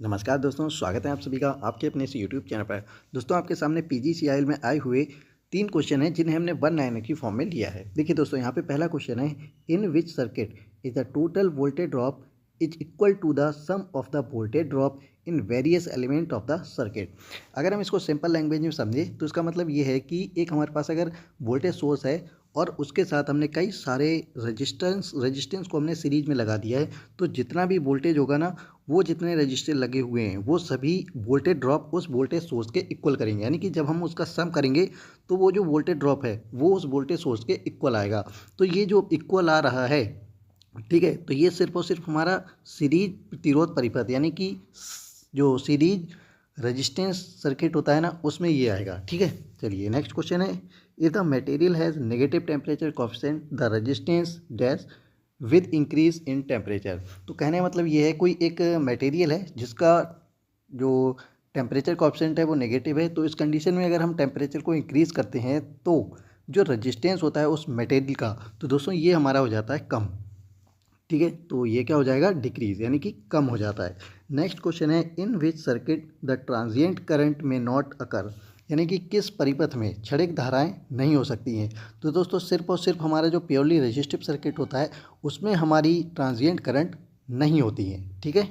नमस्कार दोस्तों, स्वागत है आप सभी का आपके अपने इस यूट्यूब चैनल पर। दोस्तों, आपके सामने पीजीसीआईएल में आए हुए 3 क्वेश्चन हैं जिन्हें हमने 190 फॉर्म में लिया है। देखिए दोस्तों, यहाँ पे पहला क्वेश्चन है, in which circuit is the total voltage drop is equal to the sum of the voltage drop in various element of the circuit. अगर हम इसको सिंपल लैंग्वेज में समझें तो इसका मतलब ये है कि एक हमारे पास अगर वोल्टेज सोर्स है और उसके साथ हमने कई सारे रेजिस्टेंस को हमने सीरीज में लगा दिया है, तो जितना भी वोल्टेज होगा ना, वो जितने रजिस्टर लगे हुए हैं वो सभी वोल्टेज ड्रॉप उस वोल्टेज सोर्स के इक्वल करेंगे। यानी कि जब हम उसका सम करेंगे तो वो जो वोल्टेज ड्रॉप है वो उस वोल्टेज सोर्स के इक्वल आएगा। तो ये जो इक्वल आ रहा है, ठीक है, तो ये सिर्फ और सिर्फ हमारा सीरीज प्रतिरोध परिपथ यानी कि जो सीरीज रेजिस्टेंस सर्किट होता है ना, उसमें ये आएगा। ठीक है, चलिए नेक्स्ट क्वेश्चन है, if the material has negative temperature coefficient the resistance dash with increase in temperature. तो कहने का मतलब ये है, कोई एक मटेरियल है जिसका जो टेम्परेचर कोएफिशिएंट है वो नेगेटिव है, तो इस कंडीशन में अगर हम टेम्परेचर को इंक्रीज़ करते हैं तो जो रेजिस्टेंस होता है उस मटेरियल का, तो दोस्तों ये हमारा हो जाता है कम। ठीक है, तो ये क्या हो जाएगा, डिक्रीज, यानी कि कम हो जाता है। नेक्स्ट क्वेश्चन है, in which circuit the transient current may not occur. यानी कि किस परिपथ में क्षणिक धाराएं नहीं हो सकती हैं। तो दोस्तों सिर्फ और सिर्फ हमारा जो प्योरली रेजिस्टिव सर्किट होता है उसमें हमारी ट्रांजिएंट करंट नहीं होती हैं। ठीक है।